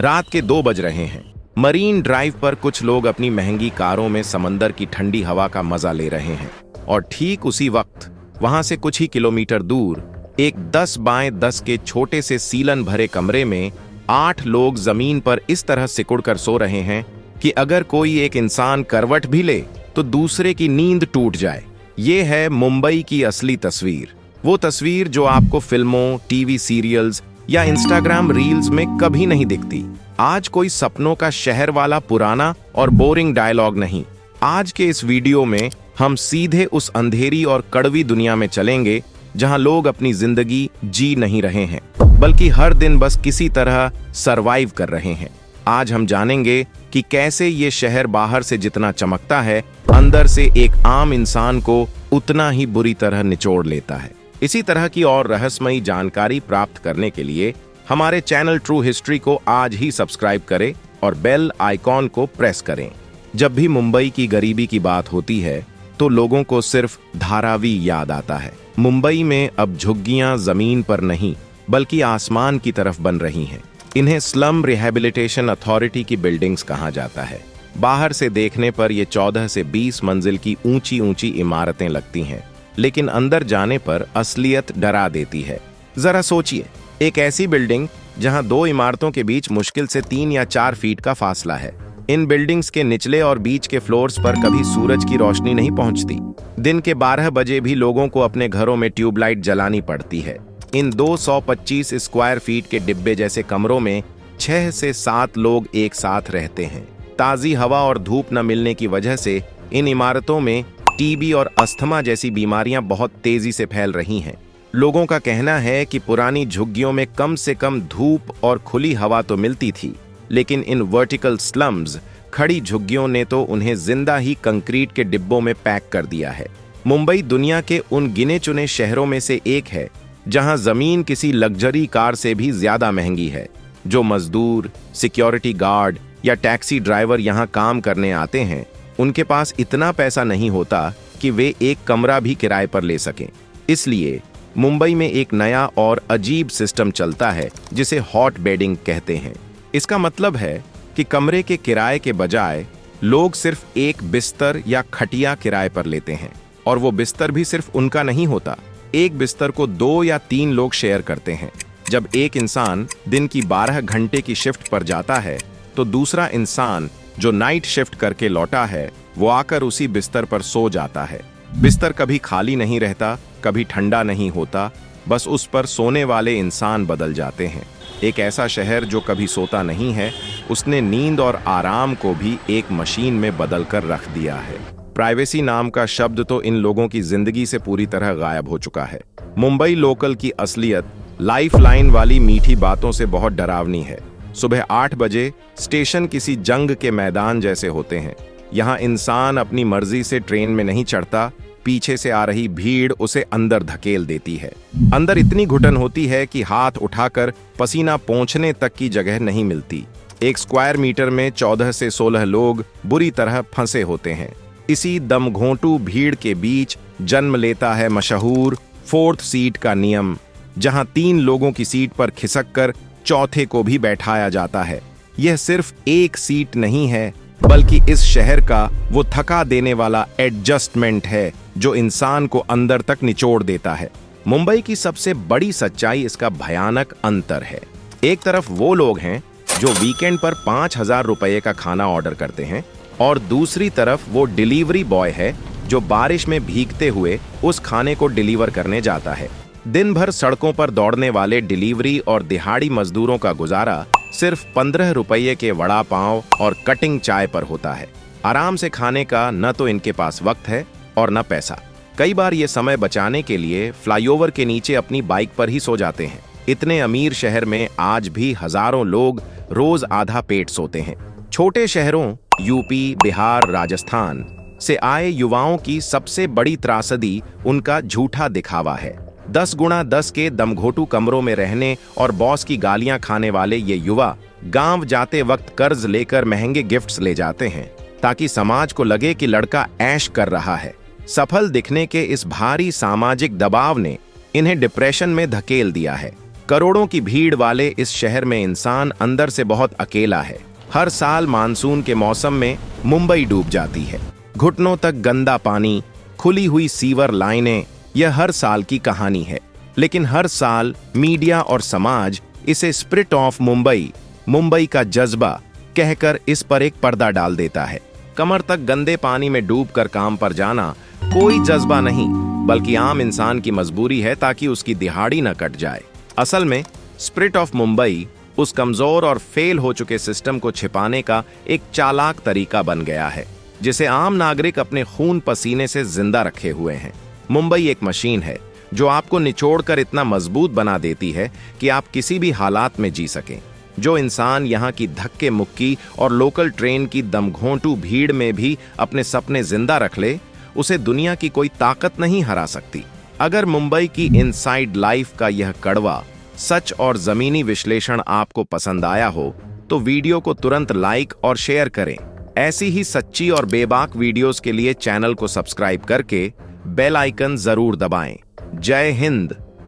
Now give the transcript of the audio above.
रात के 2 बज रहे हैं। मरीन ड्राइव पर कुछ लोग अपनी महंगी कारों में समंदर की ठंडी हवा का मजा ले रहे हैं और ठीक उसी वक्त वहां से कुछ ही किलोमीटर दूर एक 10 बाय 10 के छोटे से सीलन भरे कमरे में 8 लोग जमीन पर इस तरह सिकुड़कर सो रहे हैं कि अगर कोई एक इंसान करवट भी ले तो दूसरे की नींद टूट जाए। ये है मुंबई की असली तस्वीर, वो तस्वीर जो आपको फिल्मों, टीवी सीरियल्स या इंस्टाग्राम रील्स में कभी नहीं दिखती। आज कोई सपनों का शहर वाला पुराना और बोरिंग डायलॉग नहीं। आज के इस वीडियो में हम सीधे उस अंधेरी और कड़वी दुनिया में चलेंगे जहां लोग अपनी जिंदगी जी नहीं रहे हैं, बल्कि हर दिन बस किसी तरह सरवाइव कर रहे हैं। आज हम जानेंगे कि कैसे ये शहर बाहर से जितना चमकता है, अंदर से एक आम इंसान को उतना ही बुरी तरह निचोड़ लेता है। इसी तरह की और रहस्यमयी जानकारी प्राप्त करने के लिए हमारे चैनल ट्रू हिस्ट्री को आज ही सब्सक्राइब करें और बेल आइकॉन को प्रेस करें। जब भी मुंबई की गरीबी की बात होती है तो लोगों को सिर्फ धारावी याद आता है। मुंबई में अब झुग्गियां जमीन पर नहीं बल्कि आसमान की तरफ बन रही हैं। इन्हें स्लम रिहैबिलिटेशन अथॉरिटी की बिल्डिंग्स कहा जाता है। बाहर से देखने पर ये 14 से 20 मंजिल की ऊंची ऊंची इमारतें लगती हैं, लेकिन अंदर जाने पर असलियत डरा देती है। जरा सोचिए, एक ऐसी बिल्डिंग जहां 2 इमारतों के बीच मुश्किल से 3 या 4 फीट का फासला है। इन बिल्डिंग्स के निचले और बीच के फ्लोर्स पर कभी सूरज की रोशनी नहीं पहुंचती। दिन के 12 बजे भी लोगों को अपने घरों में ट्यूबलाइट जलानी पड़ती है। इन 225 स्क्वायर फीट के डिब्बे जैसे कमरों में 6 से 7 लोग एक साथ रहते हैं। ताजी हवा और धूप न मिलने की वजह से इन इमारतों में टीबी और अस्थमा जैसी बीमारियां बहुत तेजी से फैल रही हैं। लोगों का कहना है कि पुरानी झुग्गियों में कम से कम धूप और खुली हवा तो मिलती थी, लेकिन इन वर्टिकल स्लम्स, खड़ी झुग्गियों ने तो उन्हें जिंदा ही कंक्रीट के डिब्बों में पैक कर दिया है। मुंबई दुनिया के उन गिने चुने शहरों में से एक है जहां जमीन किसी लग्जरी कार से भी ज्यादा महंगी है। जो मजदूर, सिक्योरिटी गार्ड या टैक्सी ड्राइवर यहां काम करने आते हैं, उनके पास इतना पैसा नहीं होता कि वे एक कमरा भी किराए पर ले सकें। इसलिए मुंबई में एक नया और अजीब सिस्टम चलता है जिसे हॉट बेडिंग कहते हैं। इसका मतलब है कि कमरे के किराए के बजाय लोग सिर्फ एक बिस्तर या खटिया किराए पर लेते हैं, और वो बिस्तर भी सिर्फ उनका नहीं होता। एक बिस्तर को 2 या 3 लोग शेयर करते हैं। जब एक इंसान दिन की 12 घंटे की शिफ्ट पर जाता है तो दूसरा इंसान जो नाइट शिफ्ट करके लौटा है वो आकर उसी बिस्तर पर सो जाता है। बिस्तर कभी खाली नहीं रहता, कभी ठंडा नहीं होता, बस उस पर सोने वाले इंसान बदल जाते हैं। एक ऐसा शहर जो कभी सोता नहीं है, उसने नींद और आराम को भी एक मशीन में बदल कर रख दिया है। प्राइवेसी नाम का शब्द तो इन लोगों की जिंदगी से पूरी तरह गायब हो चुका है। मुंबई लोकल की असलियत लाइफलाइन वाली मीठी बातों से बहुत डरावनी है। सुबह 8 बजे स्टेशन किसी जंग के मैदान जैसे होते हैं। यहाँ इंसान अपनी मर्जी से ट्रेन में नहीं चढ़ता, पीछे से आ रही भीड़ उसे अंदर धकेल देती है। अंदर इतनी घुटन होती है कि हाथ उठाकर पसीना पोंछने तक की जगह नहीं मिलती। 1 स्क्वायर मीटर में 14 से 16 लोग बुरी तरह फंसे होते हैं। इसी दमघोंटू भीड़ के बीच जन्म लेता है मशहूर 4th सीट का नियम, जहां 3 लोगों की सीट पर खिसक कर चौथे को भी बैठाया जाता है। यह सिर्फ एक सीट नहीं है, बल्कि इस शहर का वो थका देने वाला एडजस्टमेंट है जो इंसान को अंदर तक निचोड़ देता है। मुंबई की सबसे बड़ी सच्चाई इसका भयानक अंतर है। एक तरफ वो लोग हैं जो वीकेंड पर 5,000 रुपये का खाना ऑर्डर करते हैं, और दूसरी तरफ वो डिलीवरी बॉय है जो बारिश में भीगते हुए उस खाने को डिलीवर करने जाता है। दिन भर सड़कों पर दौड़ने वाले डिलीवरी और दिहाड़ी मजदूरों का गुजारा सिर्फ 15 रुपये के वड़ा पाव और कटिंग चाय पर होता है। आराम से खाने का न तो इनके पास वक्त है और न पैसा। कई बार ये समय बचाने के लिए फ्लाईओवर के नीचे अपनी बाइक पर ही सो जाते हैं। इतने अमीर शहर में आज भी हजारों लोग रोज आधा पेट सोते हैं। छोटे शहरों यूपी, बिहार, राजस्थान से आए युवाओं की सबसे बड़ी त्रासदी उनका झूठा दिखावा है। 10 गुणा 10 के दमघोटू कमरों में रहने और बॉस की गालियां खाने वाले ये युवा गांव जाते वक्त कर्ज लेकर महंगे गिफ्ट्स ले जाते हैं ताकि समाज को लगे कि लड़का ऐश कर रहा है। सफल दिखने के इस भारी सामाजिक दबाव ने इन्हें डिप्रेशन में धकेल दिया है। करोड़ों की भीड़ वाले इस शहर में इंसान अंदर से बहुत अकेला है। हर साल मानसून के मौसम में मुंबई डूब जाती है। घुटनों तक गंदा पानी, खुली हुई सीवर लाइनें, यह हर साल की कहानी है। लेकिन हर साल मीडिया और समाज इसे स्पिरिट ऑफ मुंबई, मुंबई का जज्बा कहकर इस पर एक पर्दा डाल देता है। कमर तक गंदे पानी में डूबकर काम पर जाना कोई जज्बा नहीं, बल्कि आम इंसान की मजबूरी है ताकि उसकी दिहाड़ी न कट जाए। असल में स्पिरिट ऑफ मुंबई उस कमजोर और फेल हो चुके सिस्टम को छिपाने का एक चालाक तरीका बन गया है, जिसे आम नागरिक अपने खून पसीने से जिंदा रखे हुए हैं। मुंबई एक मशीन है जो आपको निचोड़कर इतना मजबूत बना देती है कि आप किसी भी हालात में जी सकें। जो इंसान यहाँ की धक्के मुक्की और लोकल ट्रेन की दमघोंटू भीड़ में भी अपने सपने जिंदा रख ले, उसे दुनिया की कोई ताकत नहीं हरा सकती। अगर मुंबई की इनसाइड लाइफ का यह कड़वा सच और जमीनी विश्लेषण आपको पसंद आया हो तो वीडियो को तुरंत लाइक और शेयर करें। ऐसी ही सच्ची और बेबाक वीडियोस के लिए चैनल को सब्सक्राइब करके बेल आइकन जरूर दबाएं। जय हिंद।